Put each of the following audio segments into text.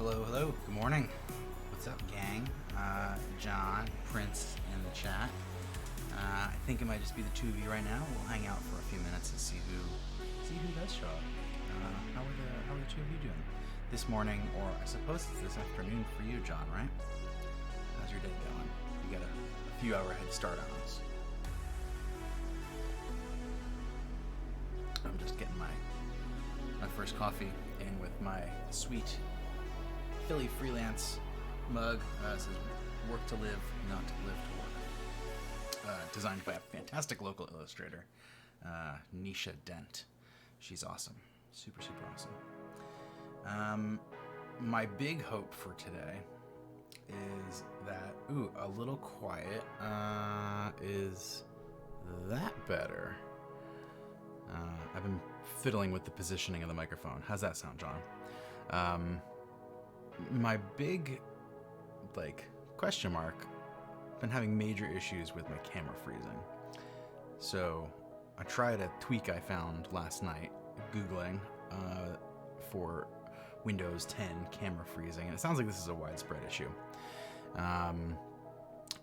Hello, hello. Good morning. What's up, gang? John, Prince in the chat. I think it might just be the two of you right now. We'll hang out for a few minutes and see who does show up. How are the two of you doing this morning, or I suppose it's this afternoon for you, John, right? How's your day going? You got a few hour head start on us. I'm just getting my first coffee in with my sweet Philly freelance mug. It says work to live, not live to work. Designed by a fantastic local illustrator, Nisha Dent. She's awesome. Super, super awesome. My big hope for today is that, a little quiet. Is that better? I've been fiddling with the positioning of the microphone. How's that sound, John? My big, question mark, been having major issues with my camera freezing. So I tried a tweak I found last night, Googling, for Windows 10 camera freezing. And it sounds like this is a widespread issue.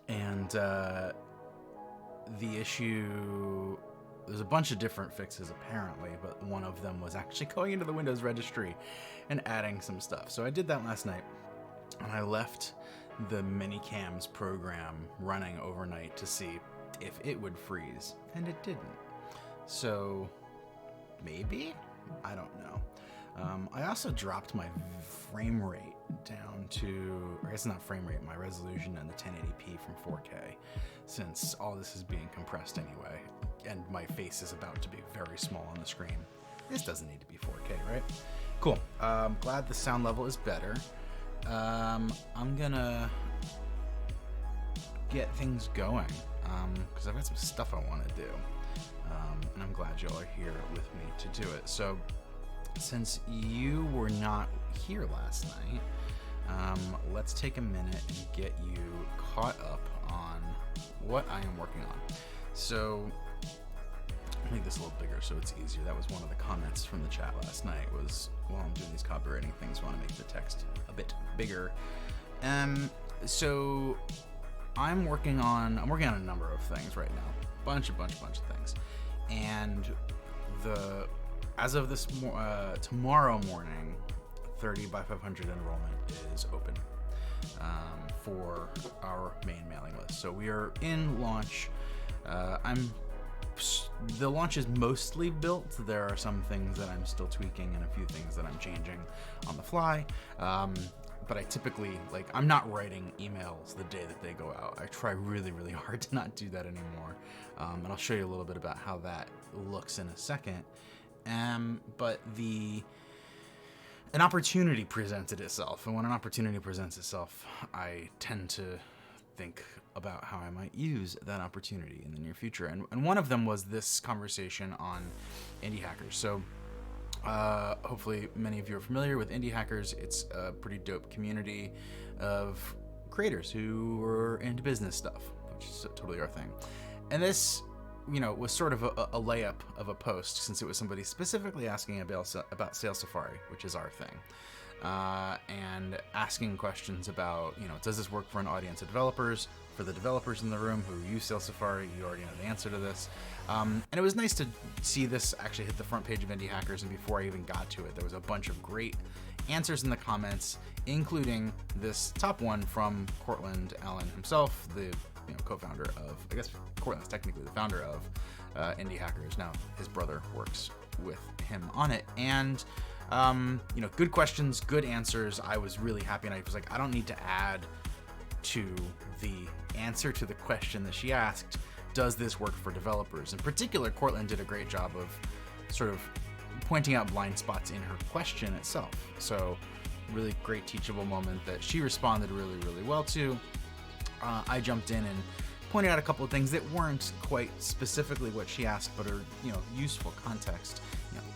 The issue... There's a bunch of different fixes apparently, but one of them was actually going into the Windows registry and adding some stuff. So I did that last night, and I left the Minicams program running overnight to see if it would freeze, and it didn't. So maybe? I don't know. I also dropped my frame rate down to, I guess not frame rate, my resolution and the 1080p from 4K, since all this is being compressed anyway, and my face is about to be very small on the screen. This doesn't need to be 4K, right? Cool. Glad the sound level is better. I'm gonna get things going, because I've got some stuff I want to do, and I'm glad y'all are here with me to do it. So, since you were not here last night, let's take a minute and get you caught up on what I am working on. So, I'll make this a little bigger so it's easier. That was one of the comments from the chat last night, was while I'm doing these copywriting things, I want to make the text a bit bigger. So I'm working on a number of things right now. Bunch of things. And as of this tomorrow morning, 30 by 500 enrollment is open for our main mailing list. So we are in launch. The launch is mostly built. There are some things that I'm still tweaking and a few things that I'm changing on the fly. But I typically, I'm not writing emails the day that they go out. I try really, really hard to not do that anymore. And I'll show you a little bit about how that looks in a second. But an opportunity presented itself. And when an opportunity presents itself, I tend to think about how I might use that opportunity in the near future. And one of them was this conversation on indie hackers. So hopefully many of you are familiar with indie hackers. It's a pretty dope community of creators who are into business stuff, which is totally our thing. And this, was sort of a layup of a post, since it was somebody specifically asking about Sales Safari, which is our thing. And asking questions about, does this work for an audience of developers? For the developers in the room who use Sales Safari, you already know the answer to this. And it was nice to see this actually hit the front page of Indie Hackers, and before I even got to it, there was a bunch of great answers in the comments, including this top one from Cortland Allen himself, the co-founder of, I guess Cortland's technically the founder of Indie Hackers. Now his brother works with him on it, and good questions, good answers. I was really happy, and I was like, I don't need to add to the answer to the question that she asked, does this work for developers? In particular, Cortland did a great job of sort of pointing out blind spots in her question itself. So really great teachable moment that she responded really, really well to. I jumped in and pointed out a couple of things that weren't quite specifically what she asked, but are, useful context.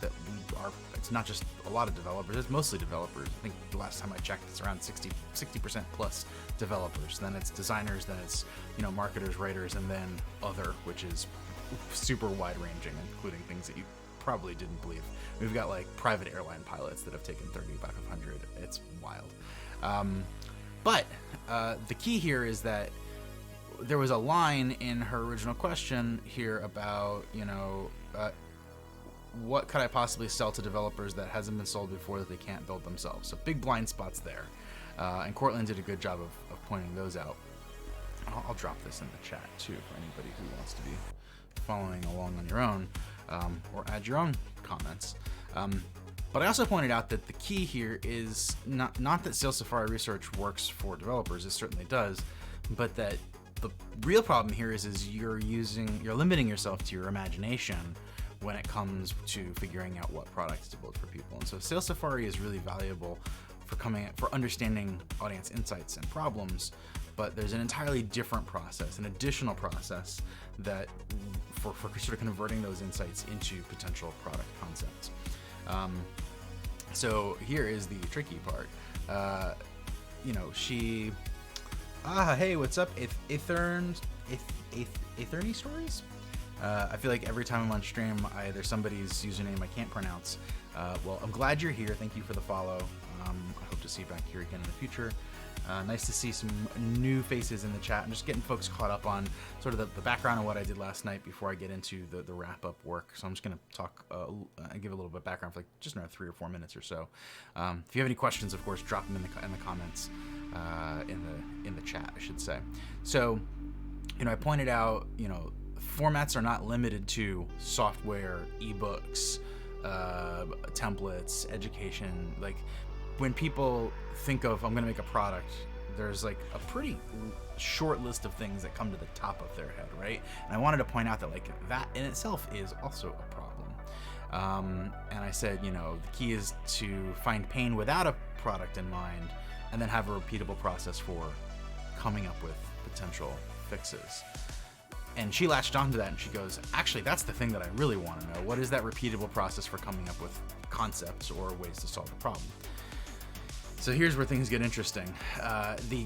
That we are, it's not just a lot of developers, it's mostly developers. I think the last time I checked, it's around 60% plus developers. Then it's designers, then it's, marketers, writers, and then other, which is super wide ranging, including things that you probably didn't believe. We've got like private airline pilots that have taken 30 by 500. It's wild. But the key here is that there was a line in her original question here about, what could I possibly sell to developers that hasn't been sold before that they can't build themselves? So big blind spots there. And Cortland did a good job of pointing those out. I'll drop this in the chat too for anybody who wants to be following along on your own, or add your own comments. But I also pointed out that the key here is not that Sales Safari research works for developers, it certainly does, but that the real problem here is you're limiting yourself to your imagination when it comes to figuring out what products to build for people. And so Sales Safari is really valuable for understanding audience insights and problems, but there's an entirely different process, an additional process that for sort of converting those insights into potential product concepts. So here is the tricky part. Hey, what's up? Aetherny Stories? I feel like every time I'm on stream, there's somebody's username I can't pronounce. Well, I'm glad you're here. Thank you for the follow. I hope to see you back here again in the future. Nice to see some new faces in the chat. I'm just getting folks caught up on sort of the background of what I did last night before I get into the wrap-up work. So I'm just going to talk and give a little bit of background for like just another 3 or 4 minutes or so. If you have any questions, of course, drop them in the comments in the chat, I should say. So, I pointed out, formats are not limited to software, ebooks, templates, education. Like, when people think of, I'm going to make a product, there's like a pretty short list of things that come to the top of their head, right? And I wanted to point out that like that in itself is also a problem. And I said, the key is to find pain without a product in mind, and then have a repeatable process for coming up with potential fixes. And she latched onto that and she goes, actually, that's the thing that I really want to know. What is that repeatable process for coming up with concepts or ways to solve the problem? So here's where things get interesting. The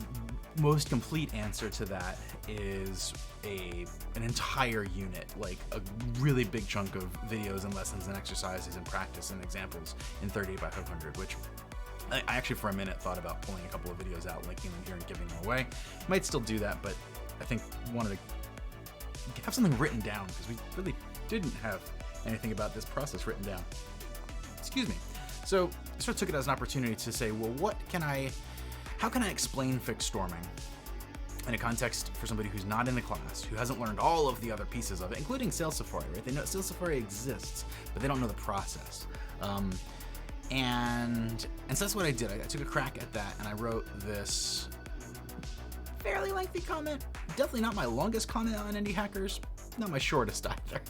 most complete answer to that is an entire unit, like a really big chunk of videos and lessons and exercises and practice and examples in 30 by 500, which I actually for a minute thought about pulling a couple of videos out, linking them here and giving them away. Might still do that, but I think wanted to have something written down because we really didn't have anything about this process written down. Excuse me. So I sort of took it as an opportunity to say, well, how can I explain fixed storming in a context for somebody who's not in the class, who hasn't learned all of the other pieces of it, including Sales Safari, right? They know Sales Safari exists, but they don't know the process. And so that's what I did. I took a crack at that and I wrote this fairly lengthy comment. Definitely not my longest comment on Indie Hackers. Not my shortest either.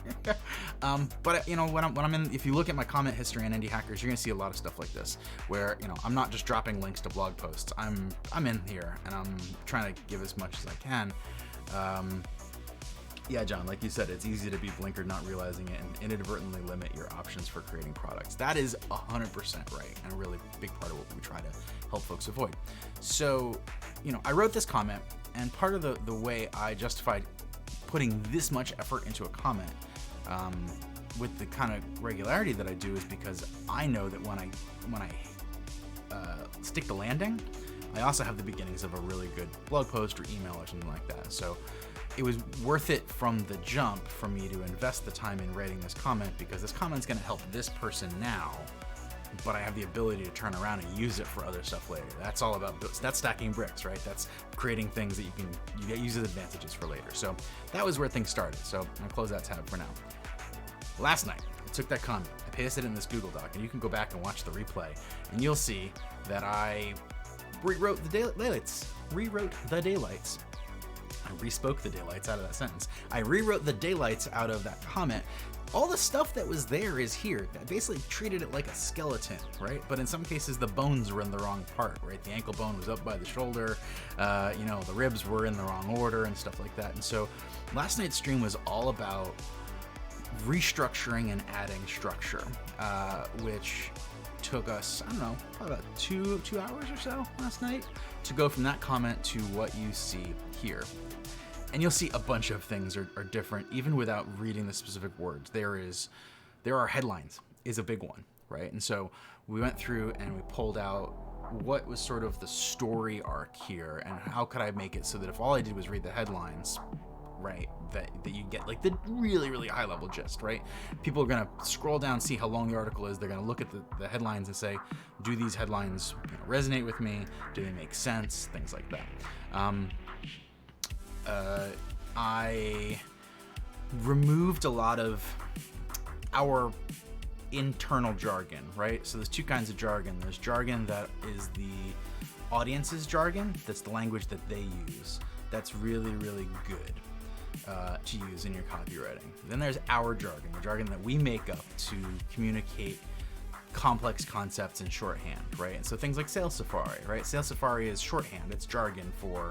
But when I'm in, if you look at my comment history on Indie Hackers, you're gonna see a lot of stuff like this, where I'm not just dropping links to blog posts. I'm in here and I'm trying to give as much as I can. Yeah, John, like you said, it's easy to be blinkered not realizing it and inadvertently limit your options for creating products. That is 100% right, and a really big part of what we try to help folks avoid. So, I wrote this comment, and part of the way I justified putting this much effort into a comment with the kind of regularity that I do is because I know that when I stick the landing, I also have the beginnings of a really good blog post or email or something like that. So it was worth it from the jump for me to invest the time in writing this comment, because this comment's going to help this person now, but I have the ability to turn around and use it for other stuff later. That's all about, that's stacking bricks, right? That's creating things that you get use as advantages for later. So that was where things started. So I'm gonna close that tab for now. Last night, I took that comment, I pasted it in this Google Doc, and you can go back and watch the replay, and you'll see that I rewrote the daylights. I respoke the daylights out of that sentence. I rewrote the daylights out of that comment. All the stuff that was there is here. I basically treated it like a skeleton, right? But in some cases, the bones were in the wrong part, right? The ankle bone was up by the shoulder. The ribs were in the wrong order and stuff like that. And so last night's stream was all about restructuring and adding structure, which took us, probably about two hours or so last night to go from that comment to what you see here. And you'll see a bunch of things are different, even without reading the specific words. There is there are headlines is a big one, right? And so we went through and we pulled out what was sort of the story arc here, and how could I make it so that if all I did was read the headlines, right, that you get like the really, really high level gist, right? People are gonna scroll down, see how long the article is. They're gonna look at the headlines and say, do these headlines resonate with me? Do they make sense? Things like that. I removed a lot of our internal jargon, right? So there's two kinds of jargon. There's jargon that is the audience's jargon. That's the language that they use. That's really, really good to use in your copywriting. Then there's our jargon, the jargon that we make up to communicate complex concepts in shorthand, right? And so things like Sales Safari, right? Sales Safari is shorthand. It's jargon for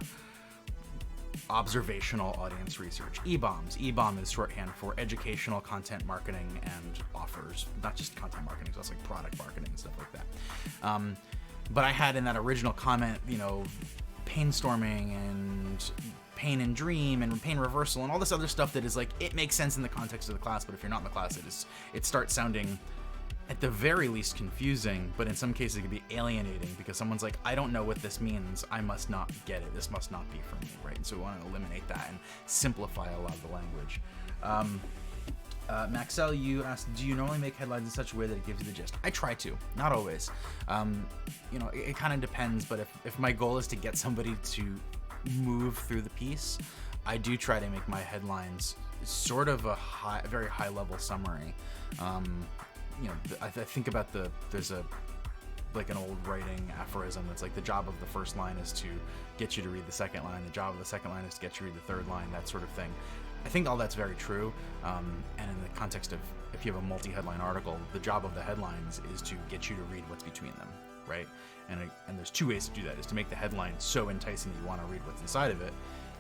observational audience research. EBOM is shorthand for educational content marketing and offers, not just content marketing, it's also like product marketing and stuff like that. But I had in that original comment, painstorming and pain and dream and pain reversal and all this other stuff that is like, it makes sense in the context of the class, but if you're not in the class, it starts sounding at the very least confusing, but in some cases it can be alienating because someone's like, I don't know what this means. I must not get it. This must not be for me, right? And so we want to eliminate that and simplify a lot of the language. Maxell, you asked, do you normally make headlines in such a way that it gives you the gist? I try to, not always. It kind of depends, but if my goal is to get somebody to move through the piece, I do try to make my headlines sort of a very high level summary. I think about there's an old writing aphorism that's like, the job of the first line is to get you to read the second line, the job of the second line is to get you to read the third line, that sort of thing. I think all that's very true, and in the context of if you have a multi-headline article, the job of the headlines is to get you to read what's between them, right? And there's two ways to do that, is to make the headline so enticing that you want to read what's inside of it,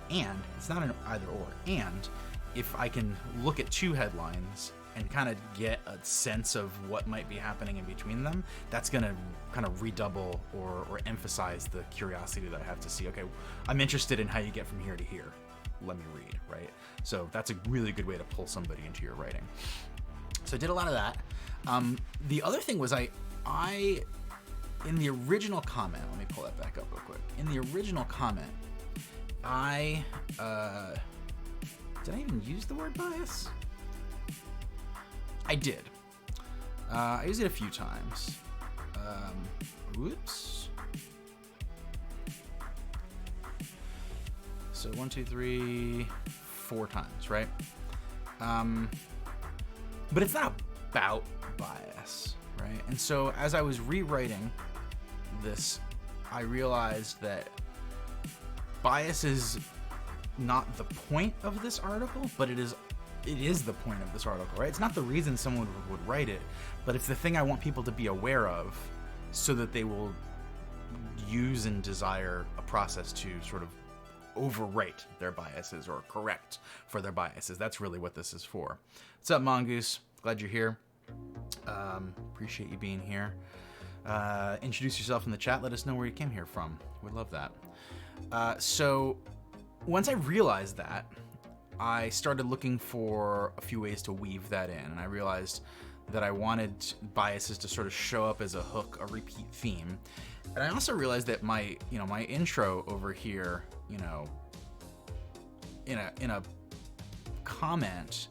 and it's not an either or, and if I can look at two headlines and kind of get a sense of what might be happening in between them, that's going to kind of redouble or emphasize the curiosity that I have to see, okay, I'm interested in how you get from here to here. Let me read, right? So that's a really good way to pull somebody into your writing. So I did a lot of that. The other thing was I in the original comment, let me pull that back up real quick. In the original comment, did I even use the word bias? I did. I used it a few times. Whoops. So 1, 2, 3, 4 times, right? But it's not about bias, right? And so as I was rewriting this, I realized that bias is not the point of this article, but it is the point of this article, right? It's not the reason someone would write it, but it's the thing I want people to be aware of so that they will use and desire a process to sort of overwrite their biases or correct for their biases. That's really what this is for. What's up, Mongoose? Glad you're here. Appreciate you being here. Introduce yourself in the chat. Let us know where you came here from. We'd love that. So once I realized that, I started looking for a few ways to weave that in, and I realized that I wanted biases to sort of show up as a hook, a repeat theme. And I also realized that my intro over here, in a comment,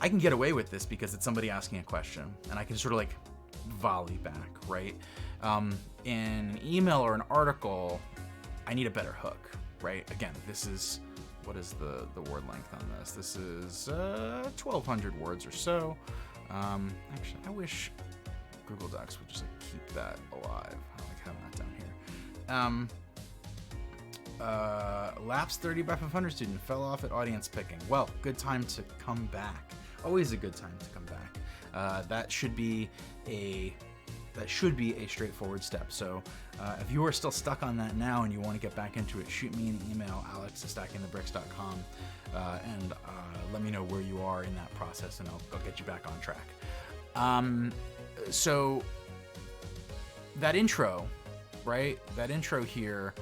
I can get away with this because it's somebody asking a question, and I can sort of like volley back, right? In an email or an article, I need a better hook, right? Again, what is the word length on this? This is 1,200 words or so. Actually, I wish Google Docs would just keep that alive. I like having that down here. Lapsed 30 by 500 student fell off at audience picking. Well, good time to come back. Always a good time to come back. That should be a straightforward step. So if you are still stuck on that now and you want to get back into it, shoot me an email, alex@stackingthebricks.com, and let me know where you are in that process, and I'll get you back on track. So that intro, right? That intro here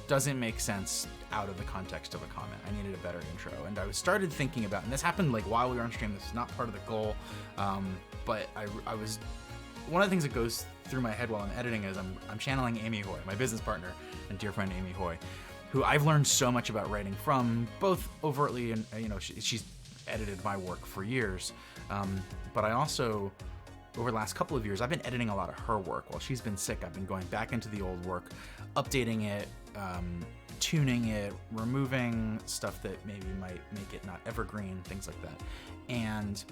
doesn't make sense out of the context of a comment. I needed a better intro, and I started thinking about, and this happened like while we were on stream. This is not part of the goal, but I was, one of the things that goes through my head while I'm editing is I'm channeling Amy Hoy, my business partner and dear friend Amy Hoy, who I've learned so much about writing from, both overtly and she's edited my work for years, but I also, over the last couple of years, I've been editing a lot of her work. While she's been sick, I've been going back into the old work, updating it, tuning it, removing stuff that maybe might make it not evergreen, things like that. And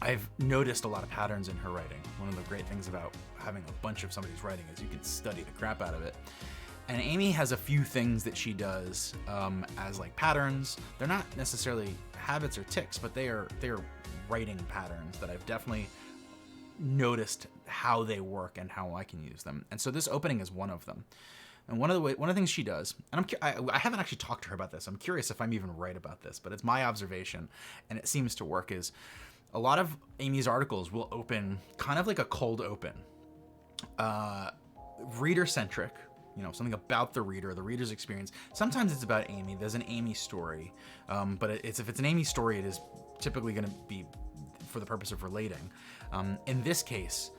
I've noticed a lot of patterns in her writing. One of the great things about having a bunch of somebody's writing is you can study the crap out of it. And Amy has a few things that she does as like patterns. They're not necessarily habits or tics, but they're writing patterns that I've definitely noticed how they work and how I can use them. And so this opening is one of them. And one of the things she does, and I haven't actually talked to her about this. I'm curious if I'm even right about this, but it's my observation, and it seems to work, is a lot of Amy's articles will open kind of like a cold open, reader-centric, something about the reader, the reader's experience. Sometimes it's about Amy. There's an Amy story, but if it's an Amy story, it is typically going to be for the purpose of relating. In this case,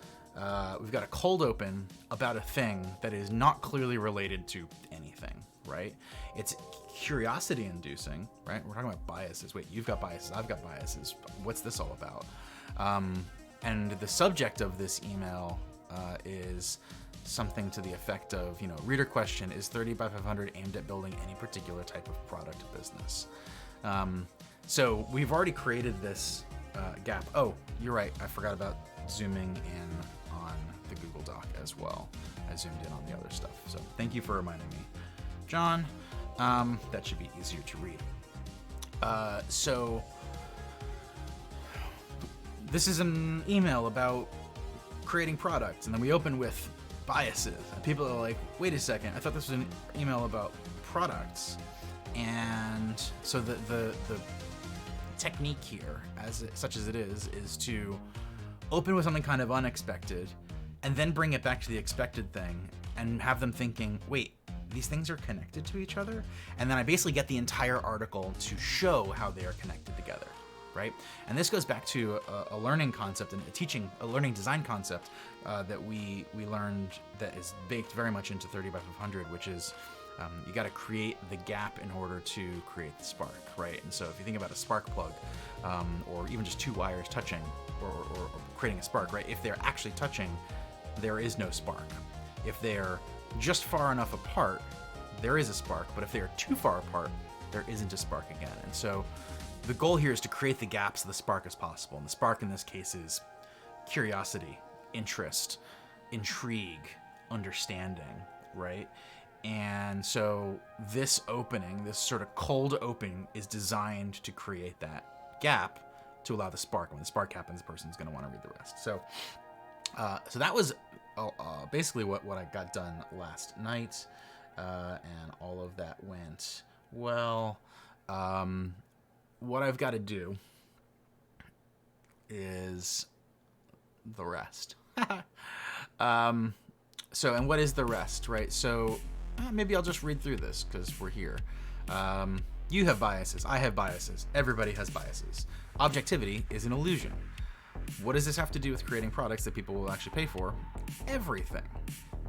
we've got a cold open about a thing that is not clearly related to anything, right? It's curiosity inducing, right? We're talking about biases. Wait, you've got biases, I've got biases. What's this all about? And the subject of this email is something to the effect of, reader question, is 30 by 500 aimed at building any particular type of product business? So we've already created this gap. Oh, you're right. I forgot about zooming in on the Google Doc as well. I zoomed in on the other stuff. So thank you for reminding me, John. That should be easier to read. So this is an email about creating products, and then we open with biases. And people are like, wait a second, I thought this was an email about products. And so the technique here, such as it is to open with something kind of unexpected and then bring it back to the expected thing and have them thinking, wait, these things are connected to each other? And then I basically get the entire article to show how they are connected together, right? And this goes back to a learning concept and a learning design concept that we learned that is baked very much into 30 by 500, which is you got to create the gap in order to create the spark, right? And so if you think about a spark plug, or even just two wires touching or creating a spark, right? If they're actually touching, there is no spark. If they're just far enough apart, there is a spark, but if they are too far apart, there isn't a spark again. And so the goal here is to create the gaps so the spark is possible. And the spark in this case is curiosity, interest, intrigue, understanding, right? And so this opening, this sort of cold opening, is designed to create that gap to allow the spark. When the spark happens, the person's going to want to read the rest. So that was basically what I got done last night, and all of that went well. What I've got to do is the rest. And what is the rest, right? So maybe I'll just read through this because we're here. You have biases. I have biases. Everybody has biases. Objectivity is an illusion. What does this have to do with creating products that people will actually pay for? Everything.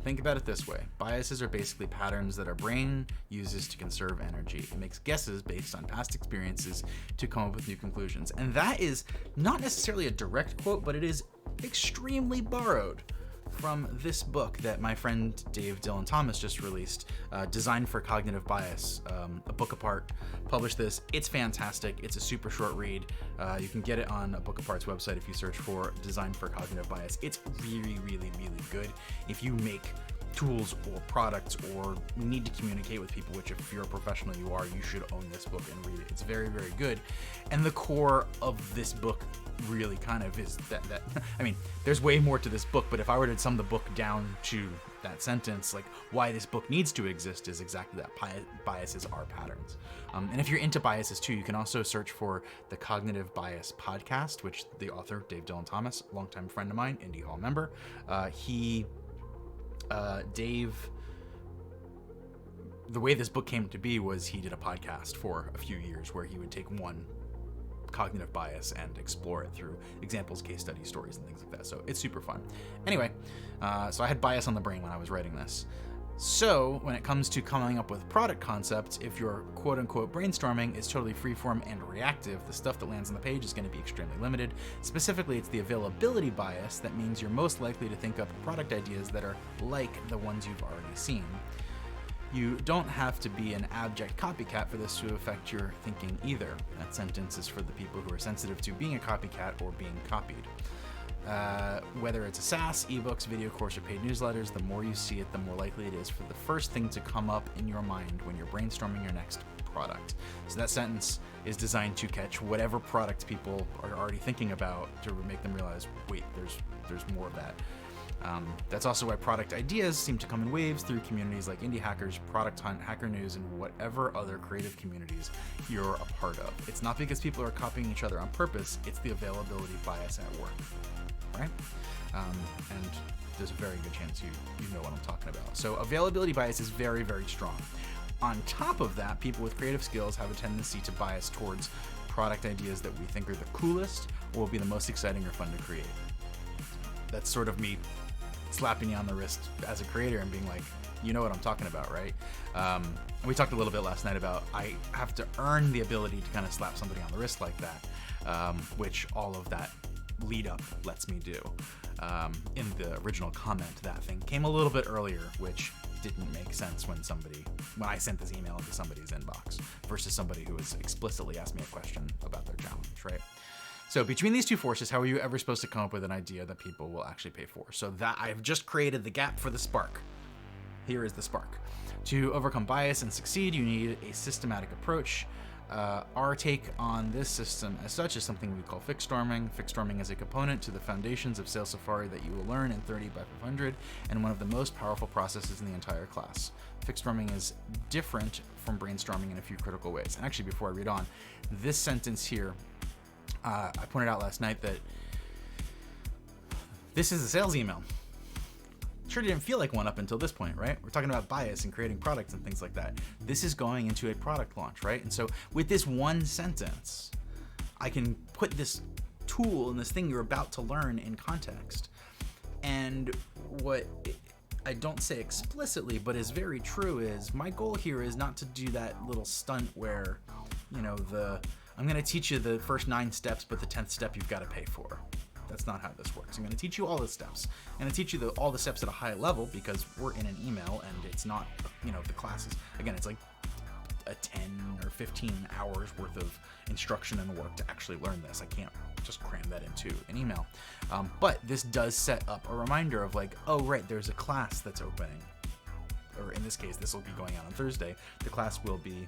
Think about it this way. Biases are basically patterns that our brain uses to conserve energy. It makes guesses based on past experiences to come up with new conclusions. And that is not necessarily a direct quote, but it is extremely borrowed from this book that my friend Dave Dylan Thomas just released, Design for Cognitive Bias, a book apart, published this. It's fantastic. It's a super short read. You can get it on A Book Apart's website if you search for Design for Cognitive Bias. It's really, really, really good if you make tools or products or need to communicate with people, which if you're a professional you are, you should own this book and read it. It's very, very good. And the core of this book really kind of is that I mean, there's way more to this book, but if I were to sum the book down to that sentence, like why this book needs to exist is exactly that. Biases are patterns. And if you're into biases too, you can also search for the Cognitive Bias podcast, which the author, Dave Dylan Thomas, longtime friend of mine, Indie Hall member, Dave the way this book came to be was he did a podcast for a few years where he would take one cognitive bias and explore it through examples, case studies, stories, and things like that. So it's super fun. Anyway, so I had bias on the brain when I was writing this. So when it comes to coming up with product concepts, if your quote-unquote brainstorming is totally freeform and reactive, the stuff that lands on the page is going to be extremely limited. Specifically, it's the availability bias that means you're most likely to think up product ideas that are like the ones you've already seen. You don't have to be an abject copycat for this to affect your thinking either. That sentence is for the people who are sensitive to being a copycat or being copied. Whether it's a SaaS, ebooks, video course, or paid newsletters, the more you see it, the more likely it is for the first thing to come up in your mind when you're brainstorming your next product. So that sentence is designed to catch whatever product people are already thinking about to make them realize, wait, there's more of that. That's also why product ideas seem to come in waves through communities like Indie Hackers, Product Hunt, Hacker News, and whatever other creative communities you're a part of. It's not because people are copying each other on purpose, it's the availability bias at work, right? And there's a very good chance you know what I'm talking about. So availability bias is very, very strong. On top of that, people with creative skills have a tendency to bias towards product ideas that we think are the coolest or will be the most exciting or fun to create. That's sort of me slapping you on the wrist as a creator and being like, you know what I'm talking about, right? We talked a little bit last night about I have to earn the ability to kind of slap somebody on the wrist like that, which all of that lead up lets me do. In the original comment, that thing came a little bit earlier, which didn't make sense when I sent this email into somebody's inbox versus somebody who has explicitly asked me a question about their challenge, right? So between these two forces, how are you ever supposed to come up with an idea that people will actually pay for? So that I've just created the gap for the spark. Here is the spark. To overcome bias and succeed, you need a systematic approach. Our take on this system as such is something we call fixed storming. Fixed storming is a component to the foundations of Sales Safari that you will learn in 30 by 500 and one of the most powerful processes in the entire class. Fixed storming is different from brainstorming in a few critical ways. And actually, before I read on, this sentence here, I pointed out last night that this is a sales email. Sure didn't feel like one up until this point, right? We're talking about bias and creating products and things like that. This is going into a product launch, right? And so with this one sentence, I can put this tool and this thing you're about to learn in context. And what I don't say explicitly, but is very true, is my goal here is not to do that little stunt where, I'm going to teach you the first 9 steps, but the 10th step you've got to pay for. That's not how this works. I'm going to teach you all the steps. I'm going to teach you all the steps at a high level because we're in an email and it's not, the classes. Again, it's like a 10 or 15 hours worth of instruction and work to actually learn this. I can't just cram that into an email. But this does set up a reminder of like, oh, right, there's a class that's opening. Or in this case, this will be going on Thursday. The class will be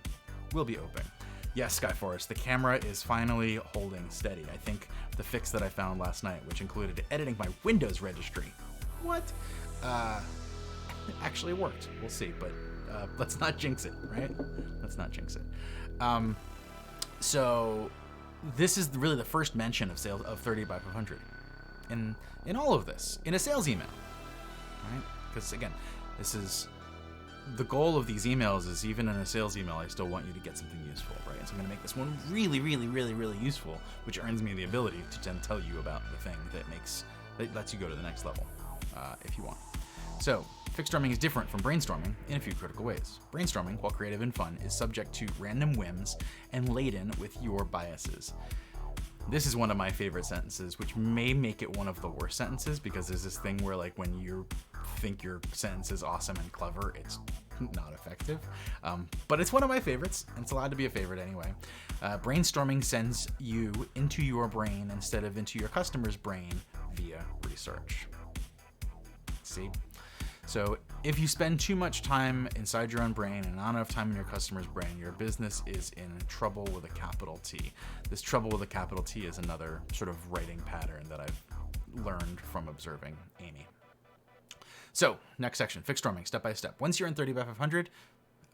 open. Yes, Skyforest, the camera is finally holding steady. I think the fix that I found last night, which included editing my Windows registry, actually worked. We'll see, but let's not jinx it, right? Let's not jinx it. So this is really the first mention of sales of 30 by 500 in all of this, in a sales email, right? Because again, this is the goal of these emails is even in a sales email, I still want you to get something useful, right? So I'm going to make this one really, really, really, really useful, which earns me the ability to then tell you about the thing that lets you go to the next level, if you want. So fixed storming is different from brainstorming in a few critical ways. Brainstorming, while creative and fun, is subject to random whims and laden with your biases. This is one of my favorite sentences, which may make it one of the worst sentences because there's this thing where like when you think your sentence is awesome and clever, it's not effective. But it's one of my favorites, and it's allowed to be a favorite anyway. Brainstorming sends you into your brain instead of into your customer's brain via research. See? So if you spend too much time inside your own brain and not enough time in your customer's brain, your business is in trouble with a capital T. This trouble with a capital T is another sort of writing pattern that I've learned from observing Amy. So next section, fixed storming, step by step. Once you're in 30 by 500,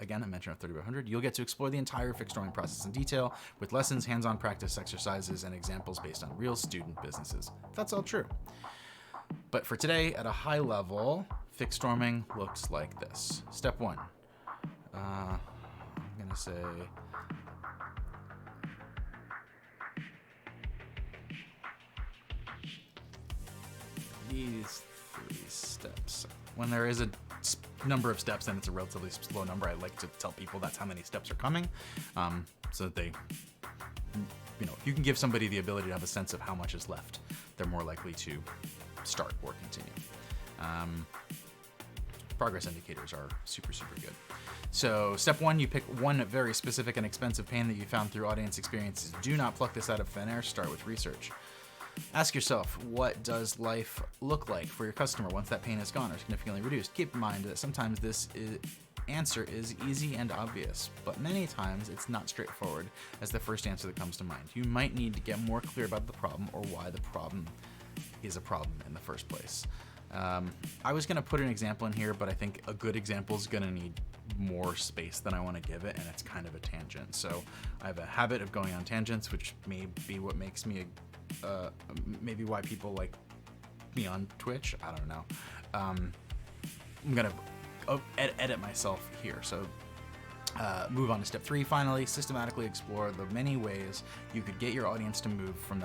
again, I mentioned 30 by 500, you'll get to explore the entire fixed storming process in detail with lessons, hands-on practice exercises, and examples based on real student businesses. That's all true. But for today, at a high level, fixed storming looks like this. Step 1, I'm going to say these 3 steps. When there is a number of steps and it's a relatively slow number, I like to tell people that's how many steps are coming, so that they, if you can give somebody the ability to have a sense of how much is left, they're more likely to start or continue. Progress indicators are super, super good. So step 1, you pick one very specific and expensive pain that you found through audience experiences. Do not pluck this out of thin air. Start with research. Ask yourself, what does life look like for your customer once that pain is gone or significantly reduced? Keep in mind that sometimes this answer is easy and obvious, but many times it's not straightforward as the first answer that comes to mind. You might need to get more clear about the problem or why the problem is a problem in the first place. I was going to put an example in here, but I think a good example is going to need more space than I want to give it, and it's kind of a tangent. So I have a habit of going on tangents, which may be what makes me maybe why people like me on Twitch. I don't know. I'm going to edit myself here. So move on to step 3. Finally, systematically explore the many ways you could get your audience to move from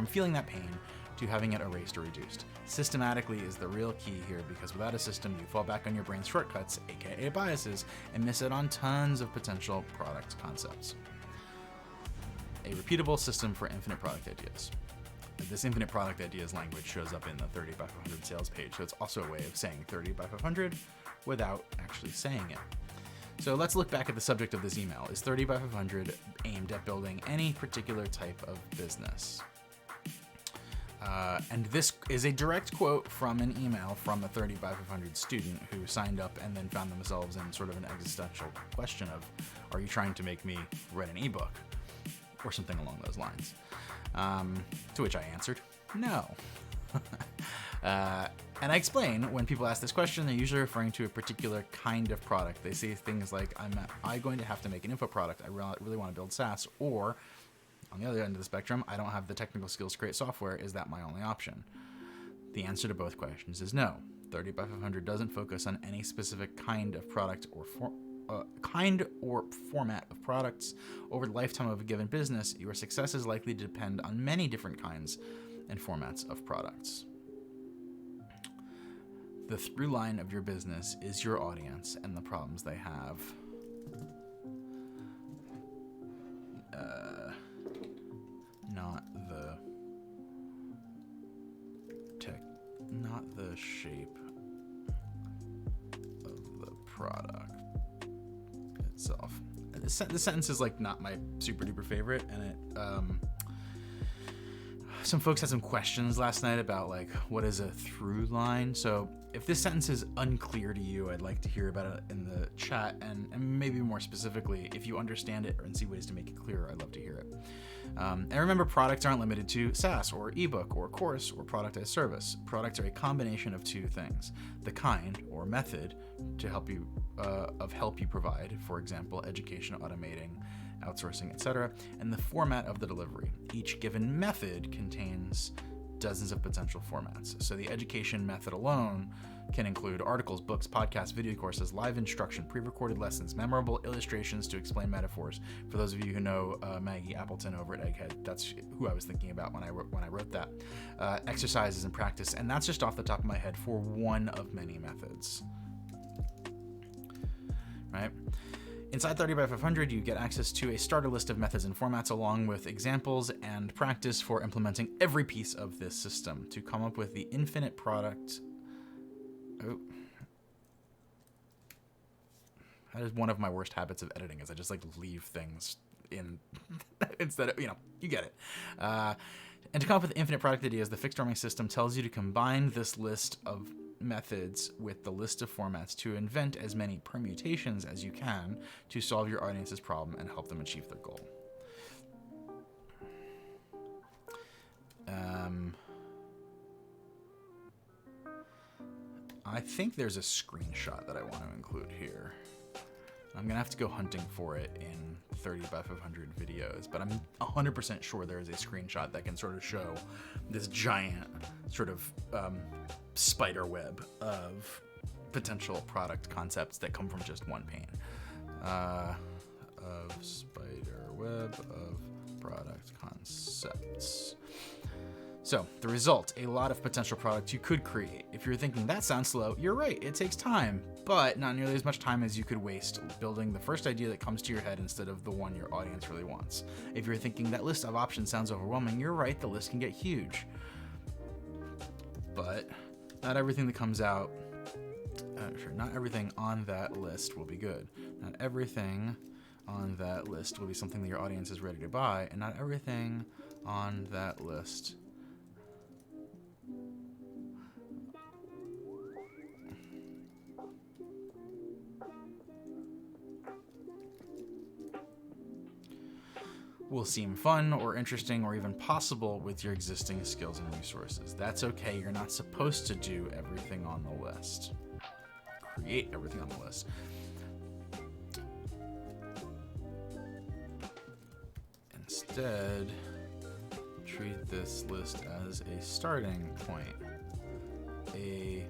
feeling that pain to having it erased or reduced. Systematically is the real key here, because without a system, you fall back on your brain's shortcuts, aka biases, and miss out on tons of potential product concepts. A repeatable system for infinite product ideas. This infinite product ideas language shows up in the 30 by 500 sales page, so it's also a way of saying 30 by 500 without actually saying it. So let's look back at the subject of this email. Is 30 by 500 aimed at building any particular type of business? And this is a direct quote from an email from a 30 by 500 student who signed up and then found themselves in sort of an existential question of, are you trying to make me write an ebook? Or something along those lines. To which I answered, no. And I explain, when people ask this question, they're usually referring to a particular kind of product. They say things like, am I going to have to make an info product? I really want to build SaaS. Or, on the other end of the spectrum, I don't have the technical skills to create software. Is that my only option? The answer to both questions is no. 30 by 500 doesn't focus on any specific kind of product or format of products. Over the lifetime of a given business, your success is likely to depend on many different kinds and formats of products. The through line of your business is your audience and the problems they have. Not the shape of the product itself. This sentence is like not my super duper favorite, and it some folks had some questions last night about like what is a through line. So if this sentence is unclear to you, I'd like to hear about it in the chat, and maybe more specifically, if you understand it and see ways to make it clearer, I'd love to hear it. And remember, products aren't limited to SaaS or ebook or course or product as service. Products are a combination of two things: the kind or method to help you provide, for example, education, automating, outsourcing, etc., and the format of the delivery. Each given method contains dozens of potential formats. So the education method alone can include articles, books, podcasts, video courses, live instruction, pre-recorded lessons, memorable illustrations to explain metaphors. For those of you who know Maggie Appleton over at Egghead, that's who I was thinking about when I wrote that. Exercises and practice, and that's just off the top of my head for one of many methods. Right? Inside 30 by 500, you get access to a starter list of methods and formats along with examples and practice for implementing every piece of this system to come up with the infinite product. Oh. That is one of my worst habits of editing, is I just like leave things in instead of, you get it. And to come up with infinite product ideas, the fixed forming system tells you to combine this list of methods with the list of formats to invent as many permutations as you can to solve your audience's problem and help them achieve their goal. I think there's a screenshot that I want to include here. I'm going to have to go hunting for it in 30 by 500 videos, but I'm 100% sure there is a screenshot that can sort of show this giant sort of spider web of potential product concepts that come from just one pane. of spider web of product concepts. So, the result, a lot of potential products you could create. If you're thinking, that sounds slow, you're right, it takes time, but not nearly as much time as you could waste building the first idea that comes to your head instead of the one your audience really wants. If you're thinking, that list of options sounds overwhelming, you're right, the list can get huge. But not everything that comes out, not everything on that list will be good. Not everything on that list will be something that your audience is ready to buy, and not everything on that list will seem fun or interesting or even possible with your existing skills and resources. That's okay. You're not supposed to do everything on the list. Create everything on the list. Instead, treat this list as a starting point. A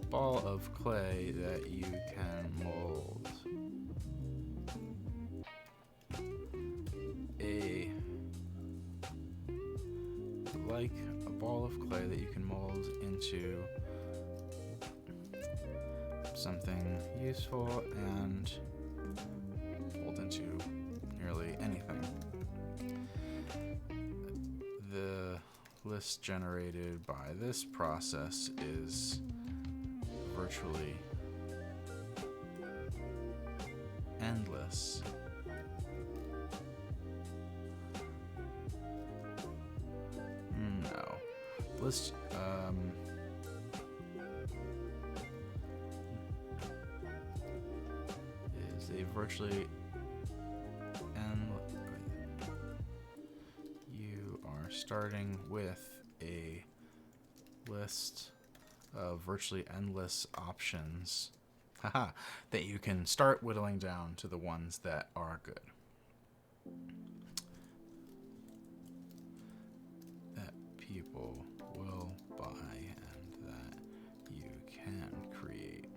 ball of clay that you can mold. Like a ball of clay that you can mold into something useful and mold into nearly anything. The list generated by this process is virtually endless. No. List is a virtually endless. You are starting with a list of virtually endless options that you can start whittling down to the ones that are good. That people will buy and that you can create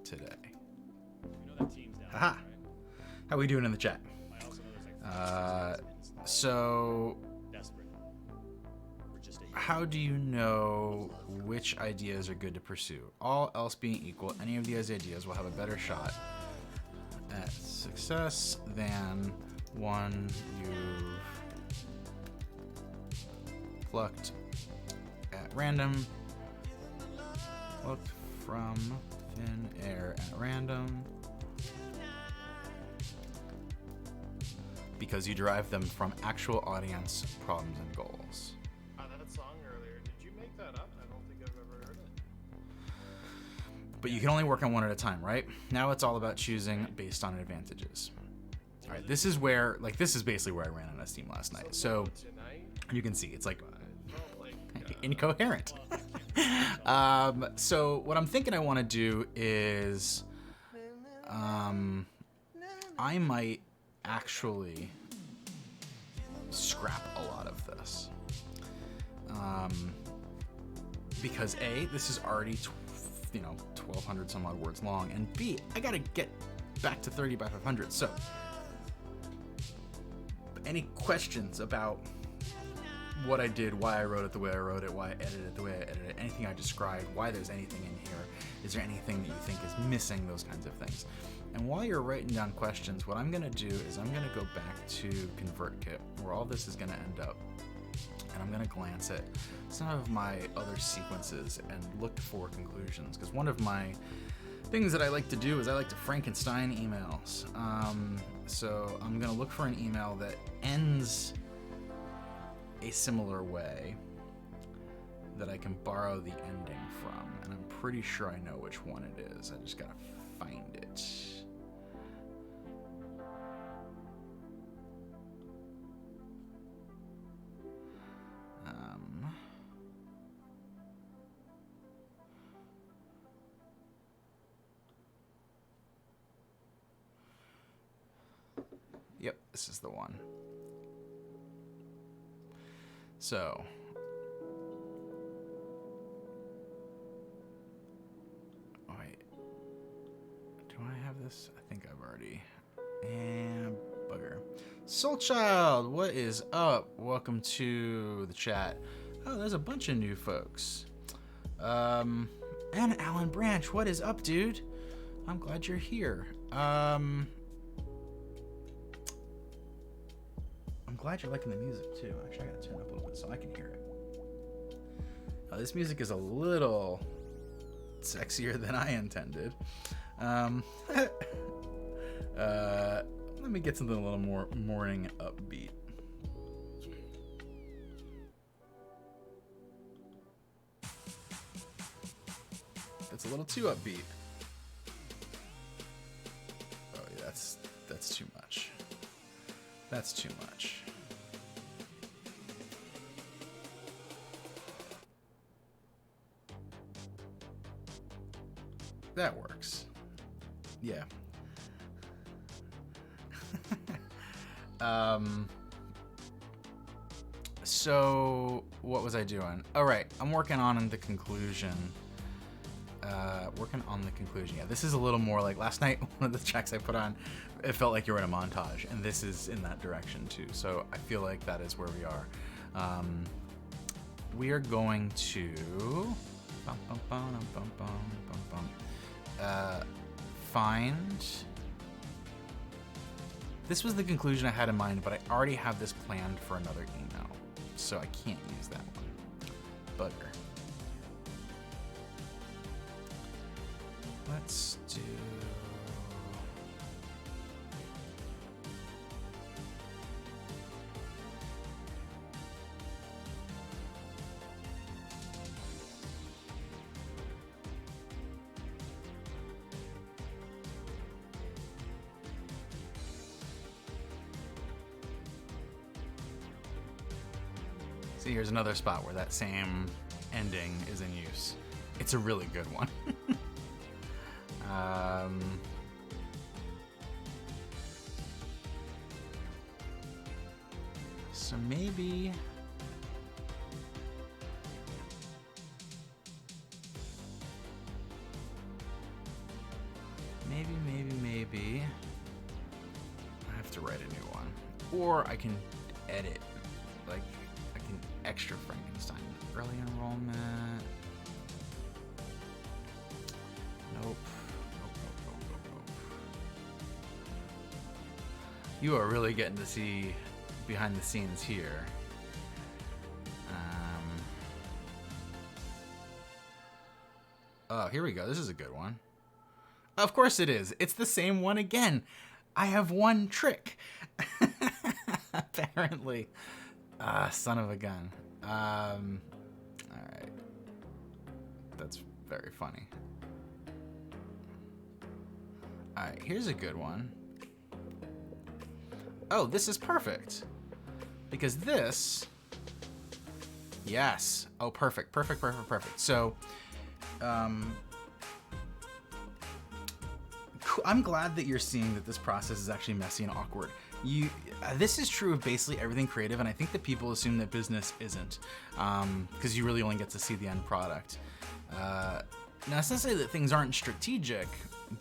today. You know that team's down, Haha. right? How we doing in the chat? I also know there's like So desperate. We're just a how do you know which ideas are good to pursue? All else being equal, any of these ideas will have a better shot at success than one you've plucked at random, plucked from thin air at random, because you derive them from actual audience problems and goals. That song earlier, did you make that up? I don't think I've ever heard it. But you can only work on one at a time, right? Now it's all about choosing based on advantages. All right, this is where, like, this is basically where I ran out of steam last night. So Tonight, you can see it's like I felt like incoherent. So what I'm thinking I want to do is, I might actually scrap a lot of this. Because A, this is already 1,200 some odd words long, and B, I gotta get back to 30 by 500. So, any questions about what I did, why I wrote it the way I wrote it, why I edited it the way I edited it, anything I described, why there's anything in here, is there anything that you think is missing, those kinds of things. And while you're writing down questions, what I'm gonna do is I'm gonna go back to ConvertKit, where all this is gonna end up. And I'm going to glance at some of my other sequences and look for conclusions. Because one of my things that I like to do is I like to Frankenstein emails. So I'm going to look for an email that ends a similar way that I can borrow the ending from. And I'm pretty sure I know which one it is. I just got to find it. Yep, this is the one. So, wait. this? I think I've already. And bugger. Soulchild, what is up? Welcome to the chat. Oh, there's a bunch of new folks. And Alan Branch, what is up, dude? I'm glad you're here. I'm glad you're liking the music too. Actually, I gotta turn it up a little bit so I can hear it. This music is a little sexier than I intended. Let me get something a little more morning upbeat. That's a little too upbeat. Oh yeah, that's too much. That's too much. That works. Yeah. So what was I doing? All right, I'm working on the conclusion. Yeah, this is a little more like last night. One of the tracks I put on, it felt like you were in a montage, and this is in that direction too. So I feel like that is where we are. We are going to find. This was the conclusion I had in mind, but I already have this planned for another email, so I can't use that one. Bugger. Let's do. See, here's another spot where that same ending is in use. It's a really good one. So maybe I have to write a new one, or I can edit, like I can extra Frankenstein early enrollment. Nope. You are really getting to see behind the scenes here. Oh, here we go. This is a good one. Of course it is. It's the same one again. I have one trick. Apparently. Son of a gun. All right. That's very funny. All right, here's a good one. Oh, this is perfect. Because this, yes. Oh, perfect. So, I'm glad that you're seeing that this process is actually messy and awkward. This is true of basically everything creative, and I think that people assume that business isn't, because you really only get to see the end product. Now, it's not to say that things aren't strategic,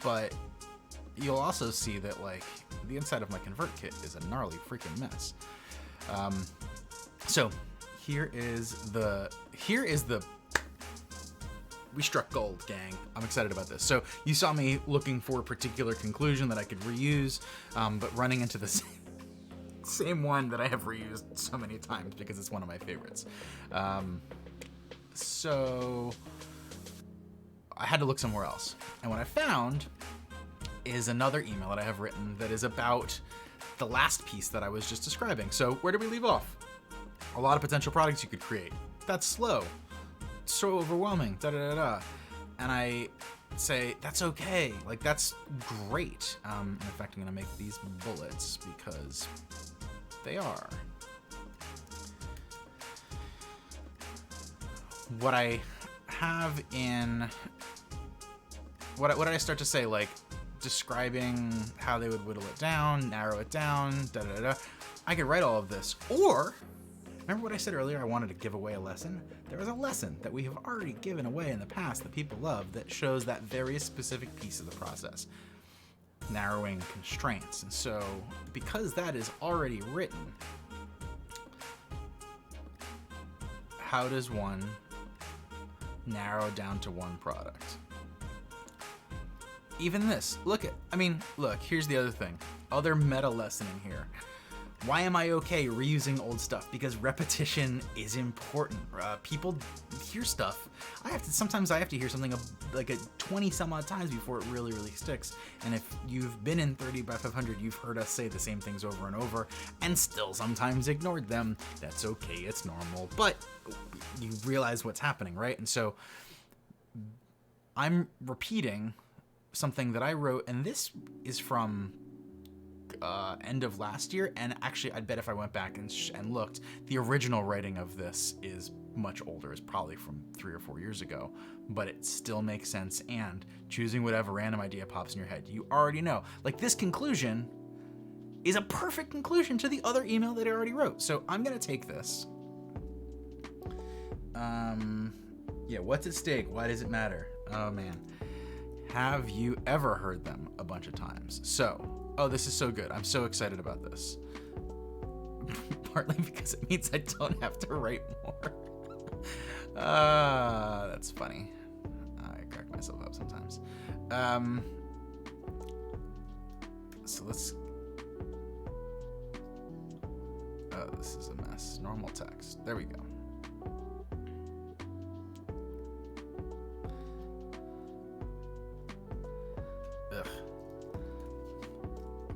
but you'll also see that, like, the inside of my convert kit is a gnarly freaking mess. So here is the we struck gold, gang. I'm excited about this. So you saw me looking for a particular conclusion that I could reuse, but running into the same one that I have reused so many times because it's one of my favorites. So I had to look somewhere else. And what I found is another email that I have written that is about the last piece that I was just describing. So where did we leave off? A lot of potential products you could create. That's slow. So overwhelming, and I say that's okay, like that's great. In fact, I'm gonna make these bullets because they are. What I have in what did I start to say, like describing how they would whittle it down, narrow it down, I could write all of this, or remember what I said earlier? I wanted to give away a lesson. There is a lesson that we have already given away in the past that people love that shows that very specific piece of the process. narrowing constraints. And so because that is already written, how does one narrow down to one product? Even this, look, here's the other thing. Other meta lesson in here. Why am I okay reusing old stuff? Because repetition is important. People hear stuff. Sometimes I have to hear something like a 20 some odd times before it really, really sticks. And if you've been in 30 by 500, you've heard us say the same things over and over and still sometimes ignored them. That's okay, it's normal. But you realize what's happening, right? And so I'm repeating something that I wrote, and this is from end of last year, and actually I'd bet if I went back and looked, the original writing of this is much older. It's probably from 3 or 4 years ago, but it still makes sense. And choosing whatever random idea pops in your head, you already know. Like, this conclusion is a perfect conclusion to the other email that I already wrote. So I'm gonna take this. Yeah, what's at stake? Why does it matter? Oh man. Have you ever heard them a bunch of times? So, oh, this is so good. I'm so excited about this. Partly because it means I don't have to write more. That's funny. I crack myself up sometimes. So let's... Oh, this is a mess. Normal text. There we go. Ugh.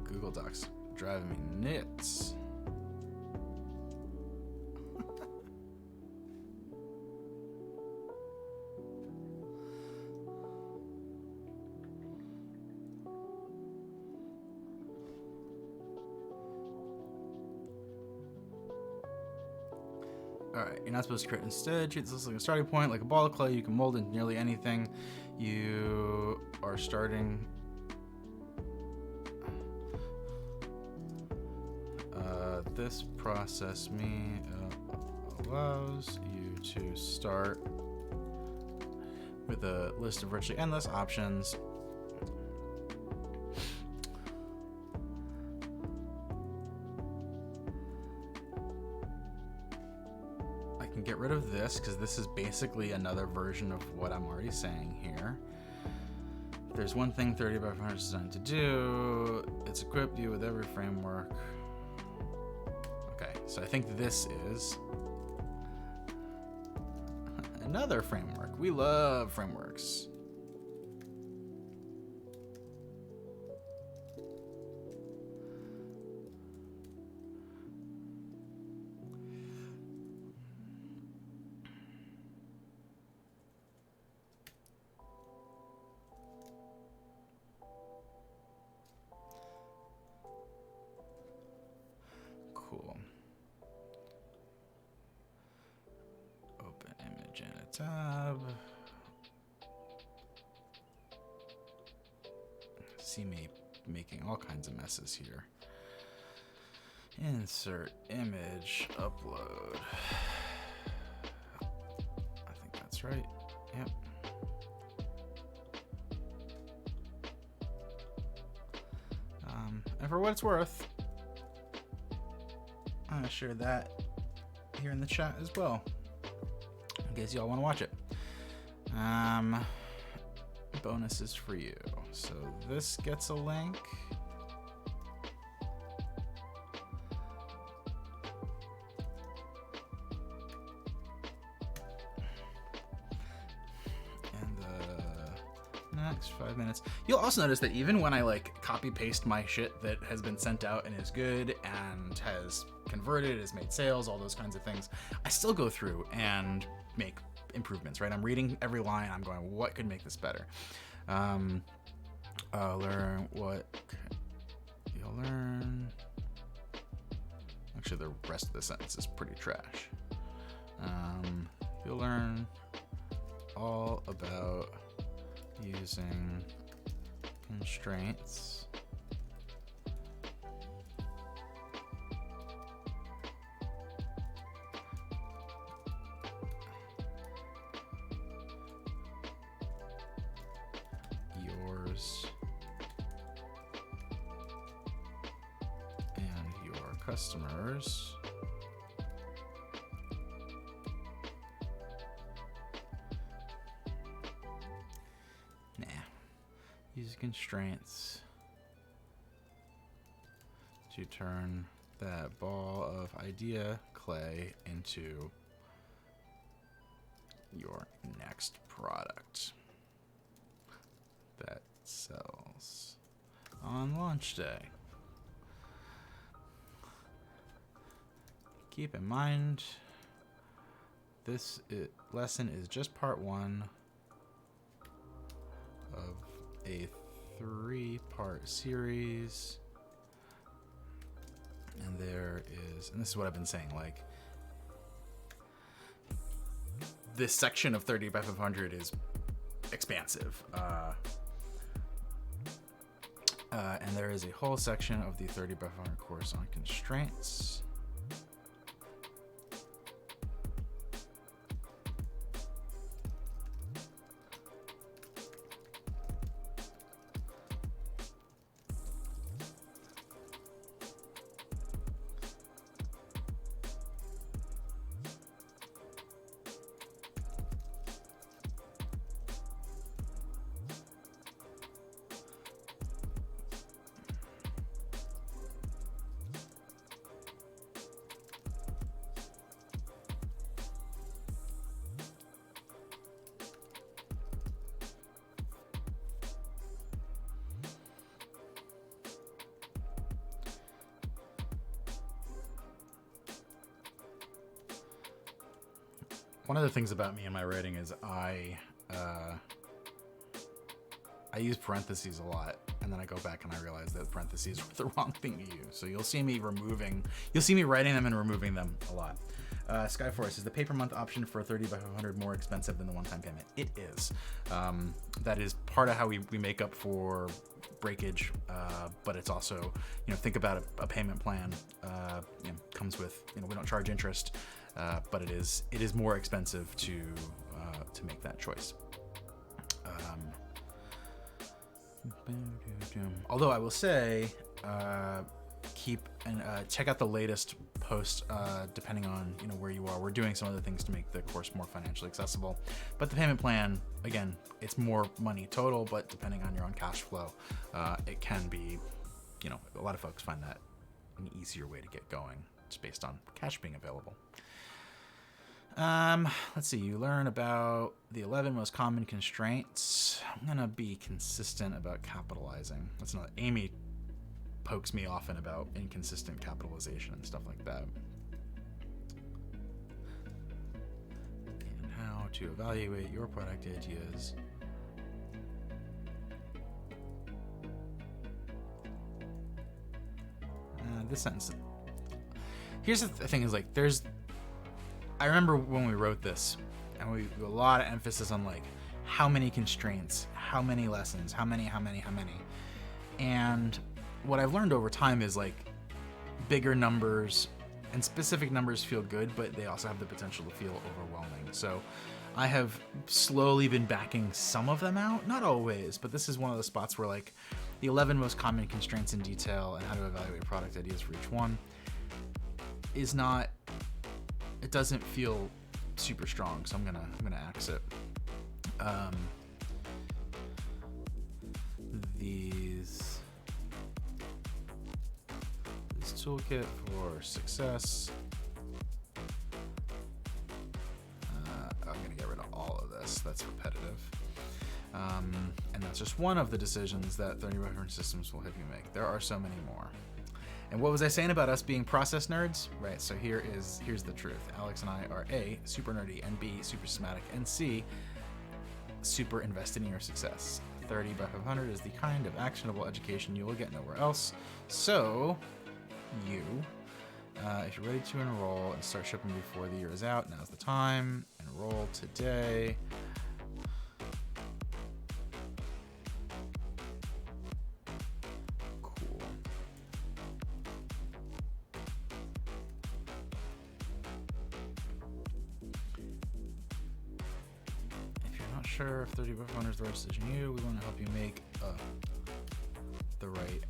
Google Docs driving me nuts. Alright, you're not supposed to create instead. Treat this like a starting point, like a ball of clay. You can mold into nearly anything. You are starting. This process allows you to start with a list of virtually endless options. I can get rid of this because this is basically another version of what I'm already saying here. If there's one thing 30 by 500 is designed to do, it's equipped you with every framework. Okay, so I think this is another framework. We love frameworks. Cool. Open image in a tab. See me making all kinds of messes here. Insert image, upload. I think that's right. Yep. And for what it's worth, I'm gonna share that here in the chat as well, in case y'all want to watch it. Bonuses for you. So this gets a link. And the next 5 minutes. You'll also notice that even when I like copy paste my shit that has been sent out and is good and has converted, has made sales, all those kinds of things, I still go through and make improvements, right? I'm reading every line. I'm going, what could make this better? Learn what you'll learn. Actually, the rest of the sentence is pretty trash. You'll learn all about using constraints. Yours customers use constraints to turn that ball of idea clay into your next product that sells on launch day. Keep in mind, this lesson is just part 1 of a 3-part series. And and this is what I've been saying, like, this section of 30 by 500 is expansive. And there is a whole section of the 30 by 500 course on constraints. One of the things about me in my writing is I use parentheses a lot, and then I go back and I realize that parentheses were the wrong thing to use. So you'll see me writing them and removing them a lot. Skyforce, is the pay per month option for 30 by 500 more expensive than the one-time payment? It is. That is part of how we make up for breakage, but it's also, think about a payment plan. Comes with, we don't charge interest, but it is more expensive to make that choice. Although I will say, check out the latest post, depending on where you are. We're doing some other things to make the course more financially accessible, but the payment plan, again, it's more money total, but depending on your own cash flow, it can be, a lot of folks find that an easier way to get going, just based on cash being available. Let's see, you learn about the 11 most common constraints. I'm gonna be consistent about capitalizing. That's not, Amy pokes me often about inconsistent capitalization and stuff like that. And how to evaluate your product ideas. This sentence. Here's the thing is, like, I remember when we wrote this, and we a lot of emphasis on, like, how many constraints, how many lessons, how many. And what I've learned over time is, like, bigger numbers and specific numbers feel good, but they also have the potential to feel overwhelming. So I have slowly been backing some of them out, not always, but this is one of the spots where, like, the 11 most common constraints in detail and how to evaluate product ideas for each one is not, it doesn't feel super strong, so I'm gonna axe it. This toolkit for success. I'm gonna get rid of all of this. That's repetitive. And that's just one of the decisions that 30 by 500 systems will have you make. There are so many more. And what was I saying about us being process nerds? Right, so here's the truth. Alex and I are A, super nerdy, and B, super systematic, and C, super invested in your success. 30 by 500 is the kind of actionable education you will get nowhere else. So, if you're ready to enroll and start shipping before the year is out, now's the time. Enroll today. Cool. If you're not sure if 30 by 500 is the right decision for you, we want to help you make the right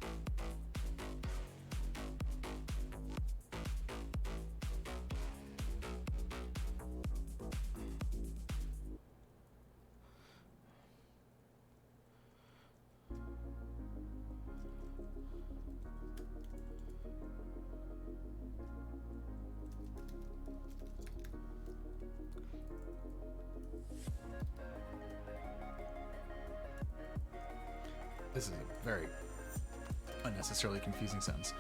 This is a very unnecessarily confusing sentence.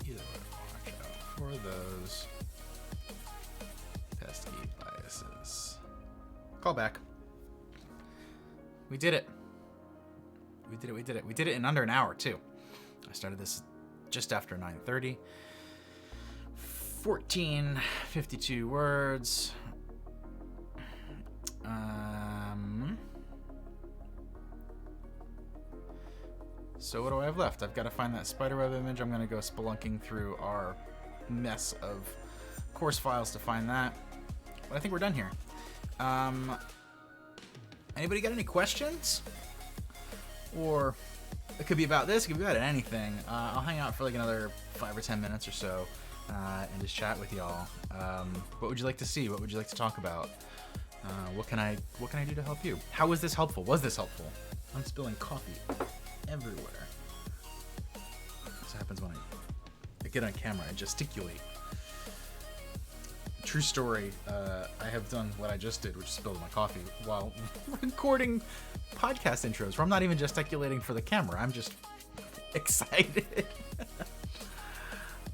Either way, watch out for those pesky biases. Call back. We did it. We did it. We did it. We did it in under an hour too. I started this just after 9:30. 1452 words. So what do I have left? I've got to find that spiderweb image. I'm going to go spelunking through our mess of course files to find that. But I think we're done here. Anybody got any questions? Or it could be about this, it could be about anything. I'll hang out for like another 5 or 10 minutes or so and just chat with y'all. What would you like to see? What would you like to talk about? What can I do to help you? How was this helpful? Was this helpful? I'm spilling coffee everywhere. This happens when I get on camera and gesticulate. True story, I have done what I just did, which is spilled my coffee while recording podcast intros where I'm not even gesticulating for the camera. I'm just excited.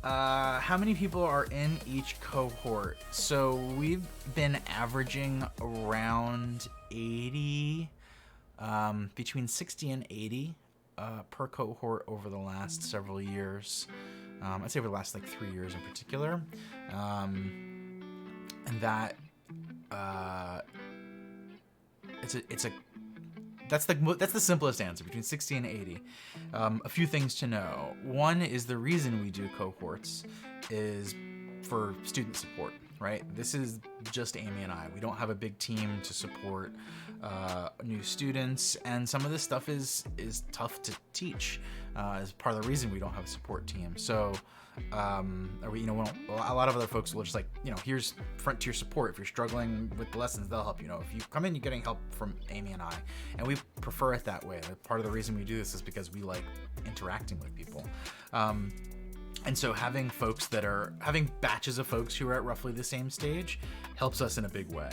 How many people are in each cohort? So we've been averaging around 80, between 60 and 80 per cohort over the last several years. I'd say over the last like 3 years in particular. And that that's the simplest answer, between 60 and 80. A few things to know. One is the reason we do cohorts is for student support, right? This is just Amy and I. We don't have a big team to support new students, and some of this stuff is tough to teach. Is part of the reason we don't have a support team. So a lot of other folks will just like, here's frontier support. If you're struggling with the lessons, they'll help you. If you come in, you're getting help from Amy and I, and we prefer it that way. Part of the reason we do this is because we like interacting with people. And so having batches of folks who are at roughly the same stage helps us in a big way.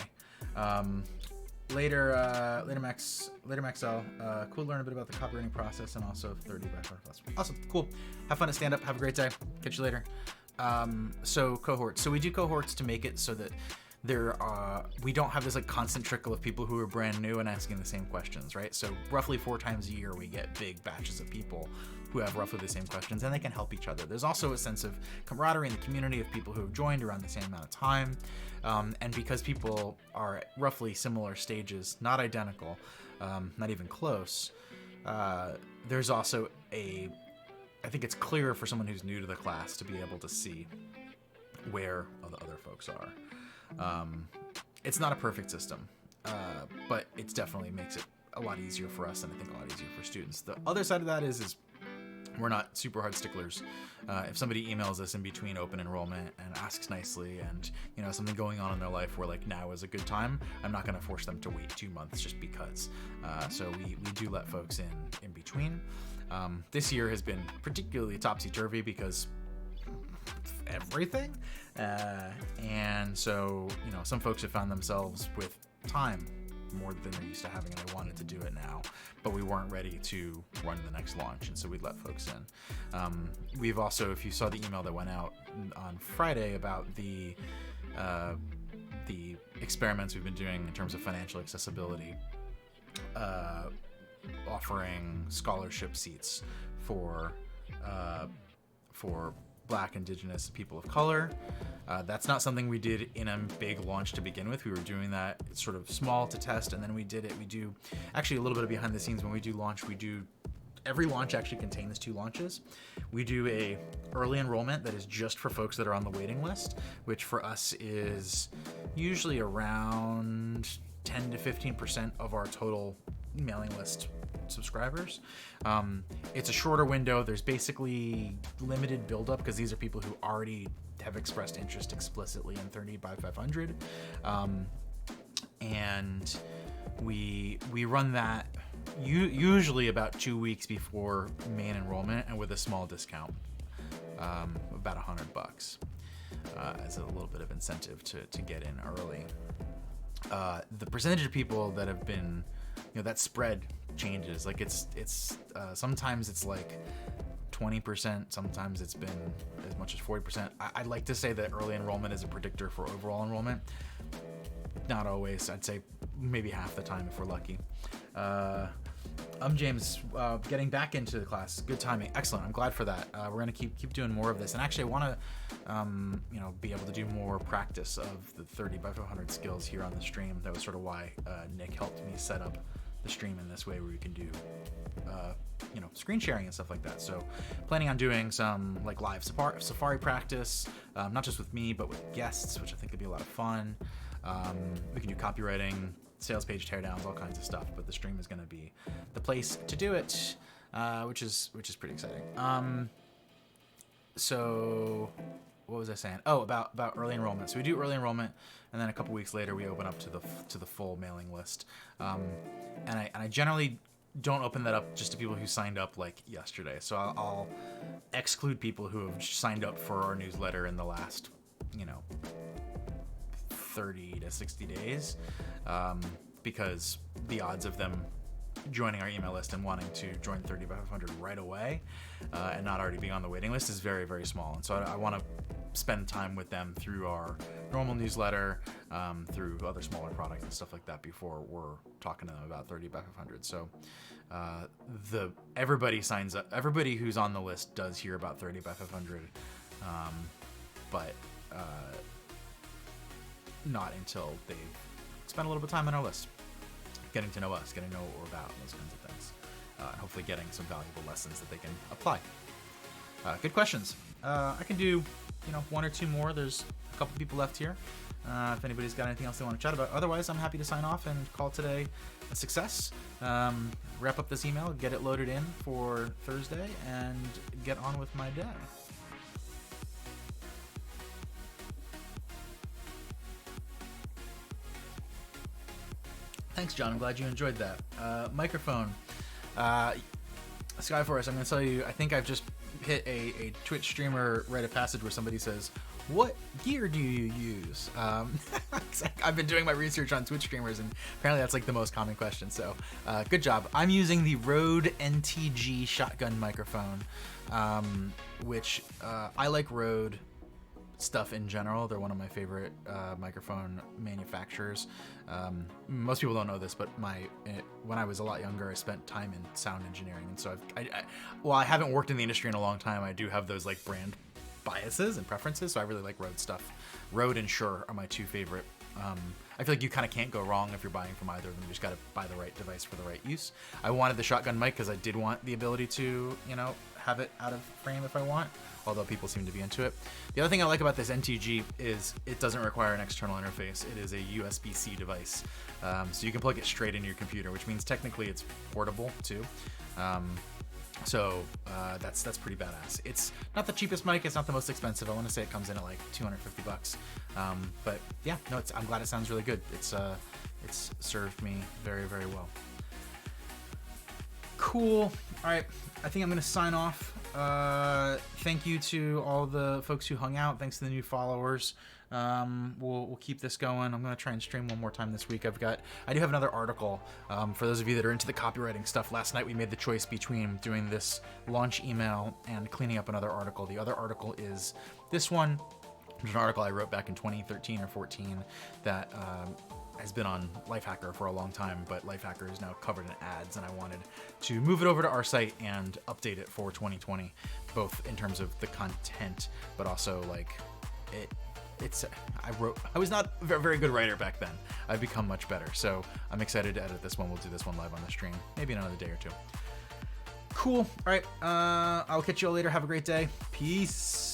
Later Maxell, cool to learn a bit about the copywriting process and also 30 by 25 plus. Awesome, cool. Have fun at stand up. Have a great day. Catch you later. So cohorts. So we do cohorts to make it so that we don't have this like constant trickle of people who are brand new and asking the same questions, right? So roughly 4 times a year we get big batches of people who have roughly the same questions, and they can help each other. There's also a sense of camaraderie in the community of people who have joined around the same amount of time. And because people are at roughly similar stages, not identical, not even close, there's also I think it's clearer for someone who's new to the class to be able to see where the other folks are. It's not a perfect system, but it definitely makes it a lot easier for us, and I think a lot easier for students. The other side of that is we're not super hard sticklers. If somebody emails us in between open enrollment and asks nicely and something going on in their life where like now is a good time, I'm not going to force them to wait 2 months just because. So we do let folks in between. This year has been particularly topsy-turvy because everything, and so some folks have found themselves with time more than they're used to having, and they wanted to do it now, but we weren't ready to run the next launch, and so we let folks in. We've also, if you saw the email that went out on Friday about the experiments we've been doing in terms of financial accessibility, offering scholarship seats for Black, Indigenous, people of color. That's not something we did in a big launch to begin with. We were doing that sort of small to test, and then we did it. We do actually a little bit of behind the scenes when we do launch. We do every launch actually contains 2 launches. We do a early enrollment that is just for folks that are on the waiting list, which for us is usually around 10 to 15% of our total mailing list subscribers. It's a shorter window. There's basically limited buildup because these are people who already have expressed interest explicitly in 30 by 500. And we run that usually about 2 weeks before main enrollment, and with a small discount, about $100, as a little bit of incentive to get in early. The percentage of people that have been, that spread changes. Like it's sometimes it's like 20%, sometimes it's been as much as 40%. I'd like to say that early enrollment is a predictor for overall enrollment. Not always. I'd say maybe half the time if we're lucky. I'm James, getting back into the class. Good timing. Excellent. I'm glad for that. We're going to keep doing more of this. And actually, I want to, be able to do more practice of the 30 by 500 skills here on the stream. That was sort of why Nick helped me set up the stream in this way, where we can do, screen sharing and stuff like that. So, planning on doing some like live Safari practice, not just with me, but with guests, which I think could be a lot of fun. We can do copywriting, sales page teardowns, all kinds of stuff, but the stream is going to be the place to do it, which is pretty exciting. So what was I saying? Oh, about early enrollment. So we do early enrollment, and then a couple weeks later we open up to the full mailing list. And I generally don't open that up just to people who signed up like yesterday. So I'll exclude people who have signed up for our newsletter in the last, 30 to 60 days, because the odds of them joining our email list and wanting to join 30 by 500 right away, and not already being on the waiting list, is very, very small. And so I want to spend time with them through our normal newsletter, through other smaller products and stuff like that before we're talking to them about 30 by 500. So everybody signs up. Everybody who's on the list does hear about 30 by 500, but not until they've spent a little bit of time on our list, getting to know us, getting to know what we're about, and those kinds of things. And hopefully getting some valuable lessons that they can apply. Good questions. I can do, 1 or 2 more. There's a couple people left here. If anybody's got anything else they want to chat about. Otherwise, I'm happy to sign off and call today a success. Wrap up this email, get it loaded in for Thursday, and get on with my day. Thanks, John. I'm glad you enjoyed that. Microphone. Skyforest, I'm going to tell you, I think I've just hit a Twitch streamer rite of passage where somebody says, what gear do you use? I've been doing my research on Twitch streamers, and apparently that's like the most common question. So good job. I'm using the Rode NTG shotgun microphone, which I like Rode stuff in general. They're one of my favorite microphone manufacturers. Most people don't know this, but when I was a lot younger, I spent time in sound engineering, and so I haven't worked in the industry in a long time. I do have those like brand biases and preferences, so I really like Rode stuff. Rode and Shure are my 2 favorite. I feel like you kind of can't go wrong if you're buying from either of them. You just got to buy the right device for the right use. I wanted the shotgun mic because I did want the ability to, have it out of frame if I want, although people seem to be into it. The other thing I like about this NTG is it doesn't require an external interface. It is a USB-C device, so you can plug it straight into your computer, which means technically it's portable too. So that's pretty badass. It's not the cheapest mic. It's not the most expensive. I want to say it comes in at like $250. But yeah, no, I'm glad it sounds really good. It's served me very, very well. Cool. All right. I think I'm going to sign off. Thank you to all the folks who hung out. Thanks to the new followers. We'll keep this going. I'm going to try and stream one more time this week. I do have another article. For those of you that are into the copywriting stuff, last night we made the choice between doing this launch email and cleaning up another article. The other article is this one. It's an article I wrote back in 2013 or 14 that has been on Lifehacker for a long time, but Lifehacker is now covered in ads, and I wanted to move it over to our site and update it for 2020, both in terms of the content, but also like I was not a very good writer back then. I've become much better, so I'm excited to edit this one. We'll do this one live on the stream, maybe in another day or 2. Cool. All right. I'll catch you all later. Have a great day. Peace.